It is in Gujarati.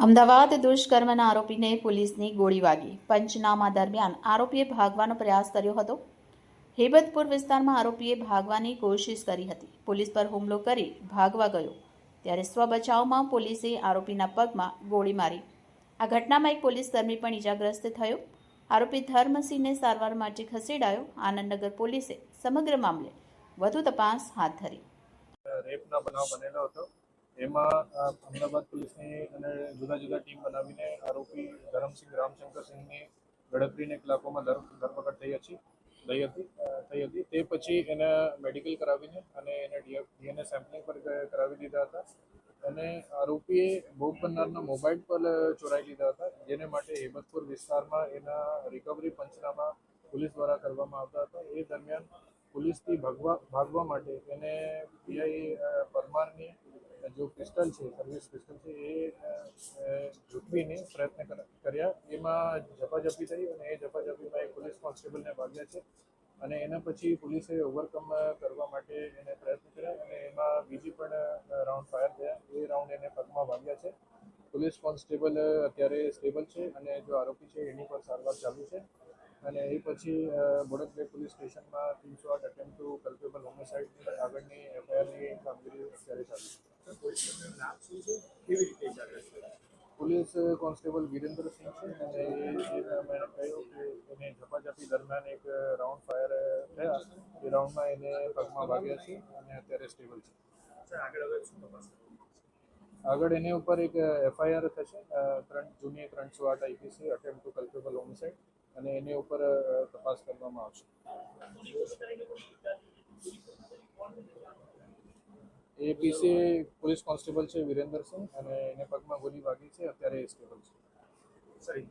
અમદાવાદ દુષ્કર્મના આરોપીને પોલીસની ગોળી વાગી. પંચનામા દરમિયાન આરોપીએ ભાગવાનો પ્રયાસ કર્યો હતો. હેબતપુર વિસ્તારમાં આરોપીએ ભાગવાની કોશિશ કરી હતી. પોલીસ પર હુમલો કરી ભાગવા ગયો ત્યારે સ્વબચાવમાં પોલીસે આરોપીના પગમાં ગોળી મારી. આ ઘટનામાં એક પોલીસકર્મી પણ ઈજાગ્રસ્ત થયો. આરોપી ધર્મસિંહને સારવાર માટે ખસેડાયો. આનંદનગર પોલીસે સમગ્ર મામલે વધુ તપાસ હાથ ધરી. રેપના બનાવ બનેલો હતો. એમાં અમદાવાદ પોલીસની અને જુદા જુદા ટીમ બનાવીને આરોપી ધરમસિંહ રામશંકરસિંહની ગણતરીને કલાકોમાં ધરપકડ થઈ હતી. તે પછી એને મેડિકલ કરાવીને અને એને ડીએનએ સેમ્પલિંગ પર કરાવી દીધા હતા. અને આરોપીએ ભોગ બનનારના મોબાઈલ પર ચોરાઈ લીધા હતા, જેને માટે હેબતપુર વિસ્તારમાં એના રિકવરી પંચનામા પોલીસ દ્વારા કરવામાં આવતા હતા. એ દરમિયાન પોલીસથી ભાગવા માટે એને પીઆઈ પરમારની જો પિસ્તલ છે, સર્વિસ પિસ્તલ છે, એ ઝૂંટવીને પ્રયત્ન કર્યા. એમાં ઝપાઝપી થઈ અને એ ઝપાઝપીમાં એક પોલીસ કોન્સ્ટેબલને વાગ્યા છે અને એના પછી પોલીસે ઓવરકમ કરવા માટે એને પ્રયત્ન કર્યા અને એમાં બીજી પણ રાઉન્ડ ફાયર થયા. એ રાઉન્ડ એને પગમાં વાગ્યા છે. પોલીસ કોન્સ્ટેબલ અત્યારે સ્ટેબલ છે અને જો આરોપી છે એની પર સારવાર ચાલુ છે. અને એ પછી બોડકદેવ પોલીસ સ્ટેશનમાં 308 અટેમ્પ્ટ ટુ કલ્પેબલ હોમિસાઇડની આગળની એફઆઈઆરની કામગીરી અત્યારે ચાલુ છે. પોલીસ કોન્સ્ટેબલ વિરેન્દ્રસિંહ છે અને મેં કહ્યું કે એને ઝપાઝપી દરમિયાન એક રાઉન્ડ ફાયર થયા. એ રાઉન્ડમાં એને પગમાં વાગ્યા છે અને અત્યારે સ્ટેબલ છે. આગળ એની ઉપર એક એફઆઈઆર થશે, જૂની 308 IPC attempt to culpable homicide, અને એની ઉપર તપાસ કરવામાં આવશે. એ પીસી પોલીસ કોન્સ્ટેબલ છે વિરેન્દ્રસિંહ અને એને પગમાં ગોળી વાગી છે. અત્યારે સ્ટેબલ છે.